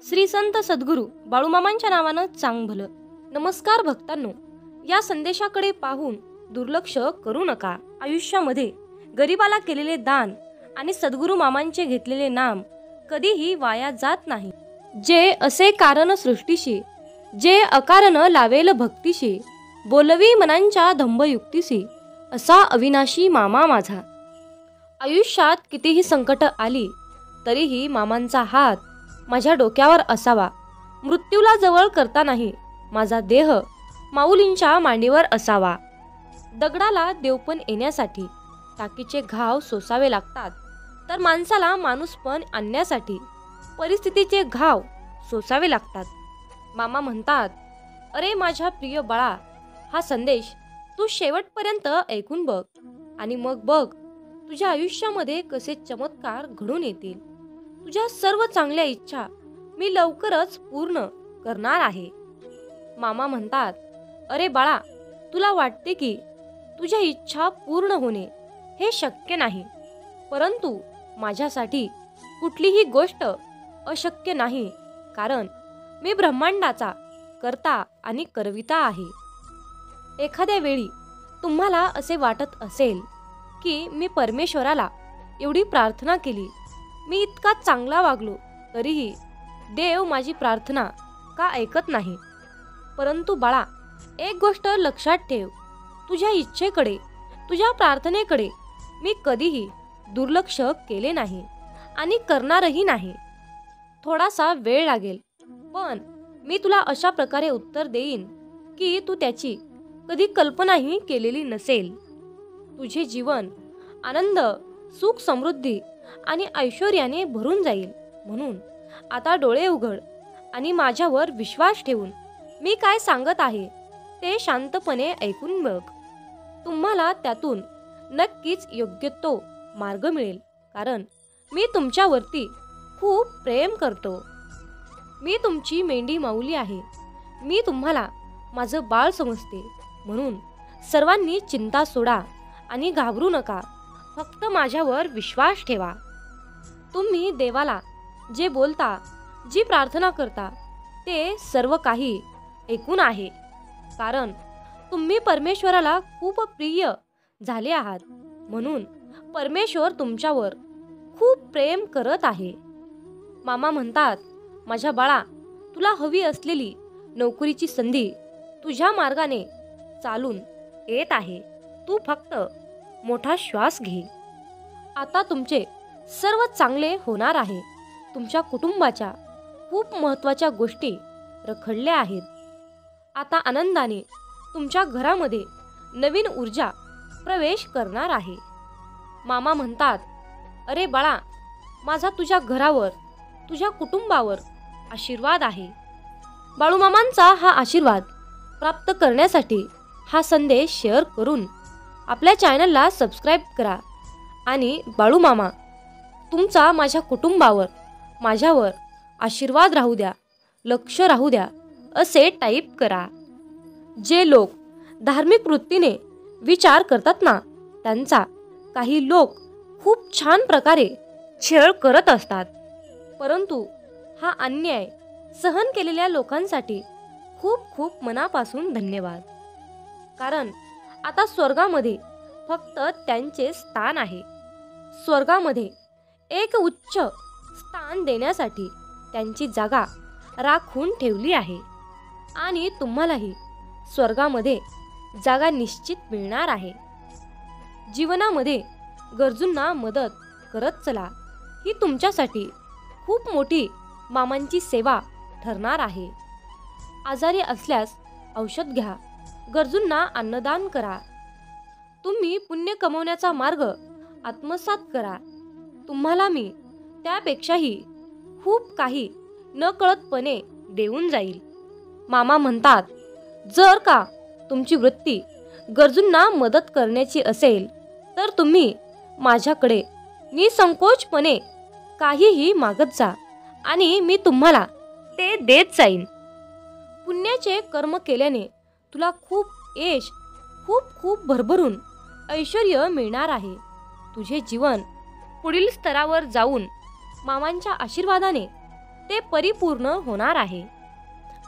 श्री संत सद्गुरू बाळूमामांच्या नावानं चांग भलं. नमस्कार भक्तांनो, या संदेशाकडे पाहून दुर्लक्ष करू नका. आयुष्यामध्ये गरिबाला केलेले दान आणि सद्गुरू मामांचे घेतलेले नाम कधीही वाया जात नाही. जे असे कारण सृष्टीशी, जे अकारण लावेल भक्तीशी, बोलवी मनांच्या धंबयुक्तीशी, असा अविनाशी मामा माझा. आयुष्यात कितीही संकट आली तरीही मामांचा हात माझ्या डोक्यावर असावा. मृत्यूला जवळ करतानाही माझा देह माऊलींच्या मांडीवर असावा. दगडाला देवपण येण्यासाठी टाकीचे घाव सोसावे लागतात, तर माणसाला माणूसपण आणण्यासाठी परिस्थितीचे घाव सोसावे लागतात. मामा म्हणतात, अरे माझ्या प्रिय बाळा, हा संदेश तू शेवटपर्यंत ऐकून बघ आणि मग बघ तुझ्या आयुष्यामध्ये कसे चमत्कार घडून येतील. तुझ्या सर्व चांगल्या इच्छा मी लवकरच पूर्ण करणार आहे. मामा म्हणतात, अरे बाळा, तुला वाटते की तुझ्या इच्छा पूर्ण होणे हे शक्य नाही, परंतु माझ्यासाठी कुठलीही गोष्ट अशक्य नाही, कारण मी ब्रह्मांडाचा कर्ता आणि करविता आहे. एखाद्या वेळी तुम्हाला असे वाटत असेल की मी परमेश्वराला एवढी प्रार्थना केली, मी इतका चांगला वागलो तरीही देव माझी प्रार्थना का ऐकत नाही. परंतु बाळा, एक गोष्ट लक्षात ठेव, तुझ्या इच्छेकडे, तुझ्या प्रार्थनेकडे मी कधीही दुर्लक्ष केले नाही आणि करणारही नाही. थोडासा वेळ लागेल, पण मी तुला अशा प्रकारे उत्तर देईन की तू त्याची कधी कल्पनाही केलेली नसेल. तुझे जीवन आनंद, सुख, समृद्धी आणि ऐश्वर्याने भरून जाईल. म्हणून आता डोळे उघड आणि माझ्यावर विश्वास ठेवून मी काय सांगत आहे ते शांतपणे ऐकून बघ. तुम्हाला त्यातून नक्कीच योग्य तो मार्ग मिळेल, कारण मी तुमच्यावरती खूप प्रेम करतो. मी तुमची मेंढी माऊली आहे. मी तुम्हाला माझं बाळ समजते. म्हणून सर्वांनी चिंता सोडा आणि घाबरू नका. फक्त माझ्यावर विश्वास ठेवा. तुम्ही देवाला जे बोलता, जी प्रार्थना करता, ते सर्व काही ऐकून आहे, कारण तुम्ही परमेश्वराला खूप प्रिय झाले आहात. म्हणून परमेश्वर तुमच्यावर खूप प्रेम करत आहे. मामा म्हणतात, माझ्या बाळा, तुला हवी असलेली नोकरीची संधी तुझ्या मार्गाने चालून येत आहे. तू फक्त मोठा श्वास घे. आता तुमचे सर्व चांगले होणार आहे. तुमच्या कुटुंबाच्या खूप महत्त्वाच्या गोष्टी रखडल्या आहेत. आता आनंदाने तुमच्या घरामध्ये नवीन ऊर्जा प्रवेश करणार आहे. मामा म्हणतात, अरे बाळा, माझा तुझ्या घरावर, तुझ्या कुटुंबावर आशीर्वाद आहे. बाळूमामांचा हा आशीर्वाद प्राप्त करण्यासाठी हा संदेश शेअर करून आपल्या चॅनलला सबस्क्राईब करा आणि बाळूमामा तुमचा माझ्या कुटुंबावर, माझ्यावर आशीर्वाद राहू द्या, लक्ष राहू द्या असे टाईप करा. जे लोक धार्मिक वृत्तीने विचार करतात ना, त्यांचा काही लोक खूप छान प्रकारे छळ करत असतात. परंतु हा अन्याय सहन केलेल्या लोकांसाठी खूप खूप मनापासून धन्यवाद, कारण आता स्वर्गामध्ये फक्त त्यांचे स्थान आहे. स्वर्गामध्ये एक उच्च स्थान देण्यासाठी त्यांची जागा राखून ठेवली आहे आणि तुम्हालाही स्वर्गामध्ये जागा निश्चित मिळणार आहे. जीवनामध्ये गरजूंना मदत करत चला. ही तुमच्यासाठी खूप मोठी मामांची सेवा ठरणार आहे. आजारी असल्यास औषध घ्या, गरजूंना अन्नदान करा. तुम्ही पुण्य कमवण्याचा मार्ग आत्मसात करा. तुम्हाला मी त्यापेक्षाही खूप काही नकळतपणे देऊन जाईल. मामा म्हणतात, जर का तुमची वृत्ती गरजूंना मदत करण्याची असेल तर तुम्ही माझ्याकडे निसंकोचपणे काहीही मागत जा आणि मी तुम्हाला ते देत जाईन. पुण्याचे कर्म केल्याने तुला खूप यश, खूप खूप भरभरून ऐश्वर्य मिळणार आहे. तुझे जीवन पुढील स्तरावर जाऊन मामांच्या आशीर्वादाने ते परिपूर्ण होणार आहे.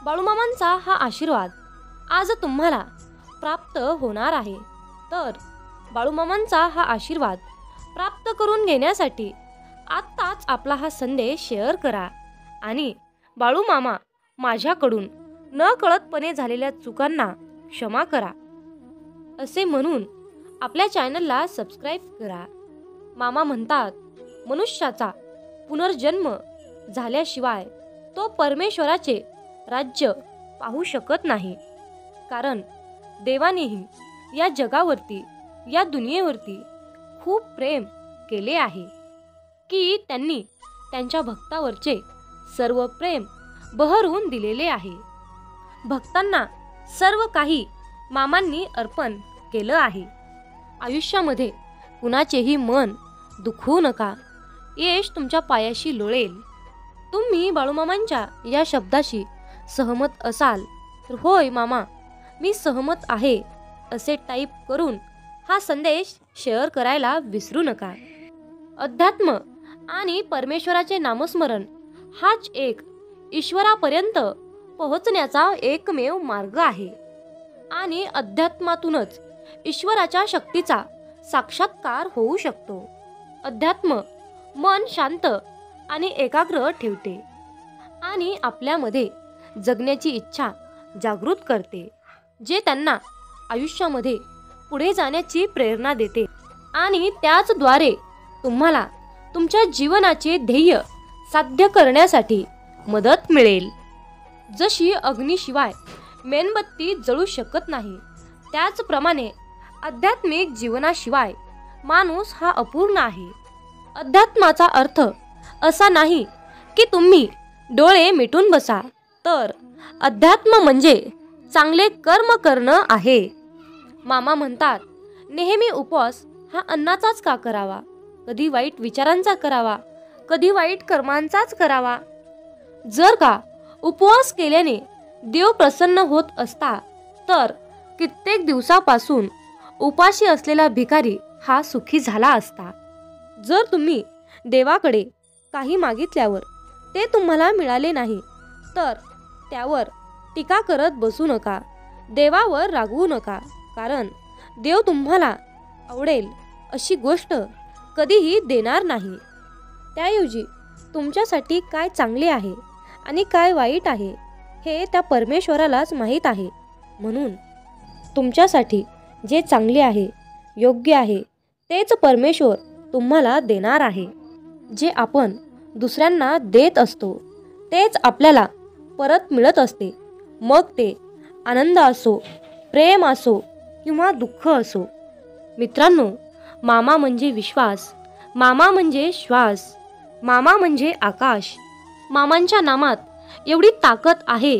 बाळूमामांचा हा आशीर्वाद आज तुम्हाला प्राप्त होणार आहे. तर बाळूमामांचा हा आशीर्वाद प्राप्त करून घेण्यासाठी आत्ताच आपला हा संदेश शेअर करा आणि बाळूमामा माझ्याकडून नकळतपणे झालेल्या चुकांना क्षमा करा असे म्हणून आपल्या चॅनलला सबस्क्राईब करा. मामा म्हणतात, मनुष्याचा पुनर्जन्म झाल्याशिवाय तो परमेश्वराचे राज्य पाहू शकत नाही. कारण देवानेही या जगावरती, या दुनियेवरती खूप प्रेम केले आहे की त्यांनी त्यांच्या भक्तावरचे सर्व प्रेम बहरून दिलेले आहे. भक्तांना सर्व काही मामांनी अर्पण केलं आहे. आयुष्यामध्ये कुणाचेही मन दुखवू नका. यश तुमच्या पायाशी लोळेल. तुम्ही बाळूमामांच्या या शब्दाशी सहमत असाल तर होय मामा मी सहमत आहे असे टाईप करून हा संदेश शेअर करायला विसरू नका. अध्यात्म आणि परमेश्वराचे नामस्मरण हाच एक ईश्वरापर्यंत पोहोचण्याचा एकमेव मार्ग आहे आणि अध्यात्मातूनच ईश्वराच्या शक्तीचा साक्षात्कार होऊ शकतो. अध्यात्म मन शांत आणि एकाग्र ठेवते आणि आपल्यामध्ये जगण्याची इच्छा जागृत करते, जे त्यांना आयुष्यामध्ये पुढे जाण्याची प्रेरणा देते आणि त्याचद्वारे तुम्हाला तुमच्या जीवनाचे ध्येय साध्य करण्यासाठी मदत मिळेल. जशी अग्नीशिवाय मेणबत्ती जळू शकत नाही, त्याचप्रमाणे आध्यात्मिक जीवनाशिवाय माणूस हा अपूर्ण आहे. अध्यात्माचा अर्थ असा नाही की तुम्ही डोळे मिटून बसा, तर अध्यात्म म्हणजे चांगले कर्म करणं आहे. मामा म्हणतात, नेहमी उपवास हा अन्नाचाच का करावा, कधी वाईट विचारांचा करावा, कधी वाईट कर्मांचाच करावा. जर का उपवास केल्याने देव प्रसन्न होत असता तर कित्येक दिवसापासून उपाशी असलेला भिकारी हा सुखी झाला असता. जर तुम्ही देवाकडे काही मागितल्यावर ते तुम्हाला मिळाले नाही तर त्यावर टीका करत बसू नका, देवावर रागवू नका. कारण देव तुम्हाला आवडेल अशी गोष्ट कधीही देणार नाही. त्याऐवजी तुमच्यासाठी काय चांगले आहे आणि काय वाईट आहे हे त्या परमेश्वरालाच माहीत आहे. म्हणून तुमच्यासाठी जे चांगले आहे, योग्य आहे तेच परमेश्वर तुम्हाला देणार आहे. जे आपण दुसऱ्यांना देत असतो तेच आपल्याला परत मिळत असते. मग ते आनंद असो, प्रेम असो किंवा दुःख असो. मित्रांनो, मामा म्हणजे विश्वास, मामा म्हणजे श्वास, मामा म्हणजे आकाश. मामांच्या नामात एवढी ताकद आहे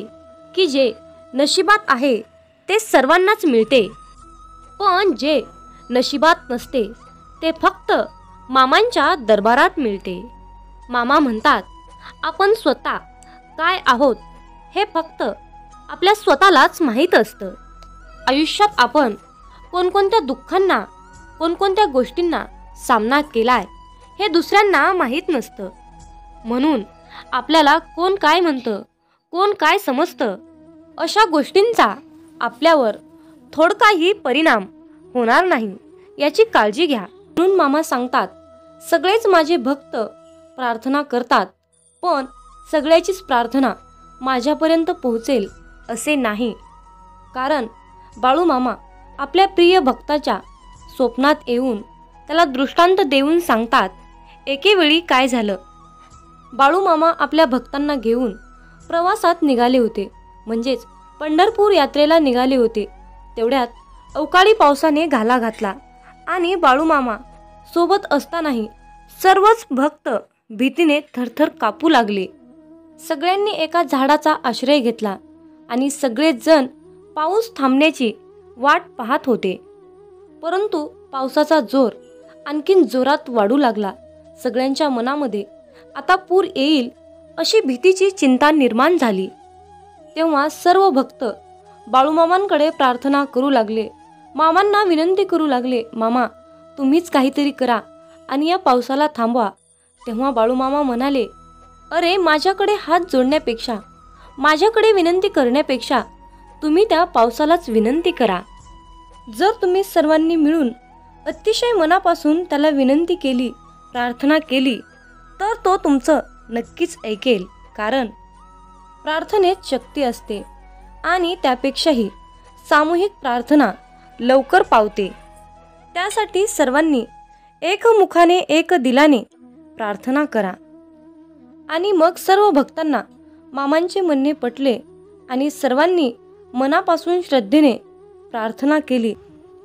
की जे नशिबात आहे ते सर्वांनाच मिळते, पण जे नशिबात नसते ते फक्त मामांच्या दरबारात मिळते. मामा म्हणतात, आपण स्वतः काय आहोत हे फक्त आपल्या स्वतःलाच माहीत असतं. आयुष्यात आपण कोणकोणत्या दुःखांना, कोणकोणत्या गोष्टींना सामना केलाय हे दुसऱ्यांना माहीत नसतं. म्हणून आपल्याला कोण काय म्हणतं, कोण काय समजतं अशा गोष्टींचा आपल्यावर थोडकाही परिणाम होणार नाही याची काळजी घ्या. म्हणून मामा सांगतात, सगळेच माझे भक्त प्रार्थना करतात, पण सगळ्याचीच प्रार्थना माझ्यापर्यंत पोहोचेल असे नाही. कारण बाळूमामा आपल्या प्रिय भक्ताच्या स्वप्नात येऊन त्याला दृष्टांत देऊन सांगतात, एकेवेळी काय झालं. बाळूमामा आपल्या भक्तांना घेऊन प्रवासात निघाले होते, म्हणजेच पंढरपूर यात्रेला निघाले होते. तेवढ्यात अवकाळी पावसाने घाला घातला आणि बाळूमामा सोबत असतानाही सर्वच भक्त भीतीने थरथर कापू लागले. सगळ्यांनी एका झाडाचा आश्रय घेतला आणि सगळेच जण पाऊस थांबण्याची वाट पाहत होते. परंतु पावसाचा जोर आणखीन जोरात वाढू लागला. सगळ्यांच्या मनामध्ये आता पूर येईल अशी भीतीची चिंता निर्माण झाली. तेव्हा सर्व भक्त बाळूमामांकडे प्रार्थना करू लागले, मामांना विनंती करू लागले, मामा तुम्हीच काहीतरी करा आणि या पावसाला थांबवा. तेव्हा बाळूमामा म्हणाले, अरे माझ्याकडे हात जोडण्यापेक्षा, माझ्याकडे विनंती करण्यापेक्षा तुम्ही त्या पावसालाच विनंती करा. जर तुम्ही सर्वांनी मिळून अतिशय मनापासून त्याला विनंती केली, प्रार्थना केली, तर तो तुमचं नक्कीच ऐकेल. कारण प्रार्थनेत शक्ती असते आणि त्यापेक्षाही सामूहिक प्रार्थना लवकर पावते. त्यासाठी सर्वांनी एकमुखाने एक दिलाने प्रार्थना करा. आणि मग सर्व भक्तांना मामांचे म्हणणे पटले आणि सर्वांनी मनापासून श्रद्धेने प्रार्थना केली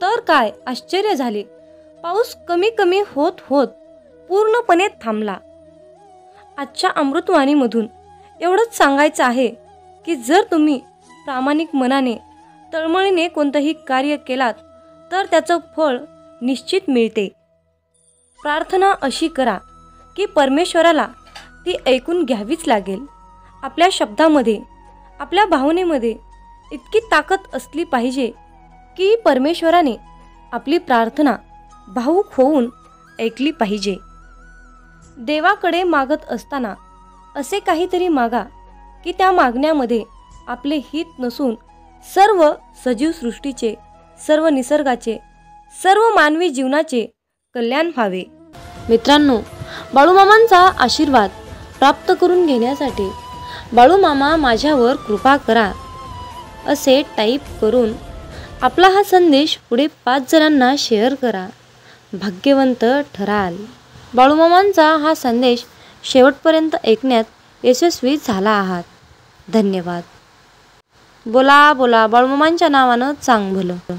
तर काय आश्चर्य झाले. पाऊस कमी कमी होत होत पूर्णपणे थांबला. आजच्या अमृतवाणीमधून एवढंच सांगायचं आहे की जर तुम्ही प्रामाणिक मनाने, तळमळीने कोणतंही कार्य केलात तर त्याचं फळ निश्चित मिळते. प्रार्थना अशी करा की परमेश्वराला ती ऐकून घ्यावीच लागेल. आपल्या शब्दामध्ये, आपल्या भावनेमध्ये इतकी ताकद असली पाहिजे की परमेश्वराने आपली प्रार्थना भावूक होऊन ऐकली पाहिजे. देवाकडे मागत असताना असे काहीतरी मागा की त्या मागण्यामध्ये आपले हित नसून सर्व सजीव सृष्टीचे, सर्व निसर्गाचे, सर्व मानवी जीवनाचे कल्याण व्हावे. मित्रांनो, बाळूमामांचा आशीर्वाद प्राप्त करून घेण्यासाठी बाळूमामा माझ्यावर कृपा करा असे टाईप करून आपला हा संदेश पुढे 5 जणांना शेअर करा. भाग्यवंत ठराल. बाळूमामांचा हा संदेश शेवटपर्यंत ऐकण्यात यशस्वी झाला आहात. धन्यवाद. बोला बोला बाळूमामांच्या नावानं चांग भलं.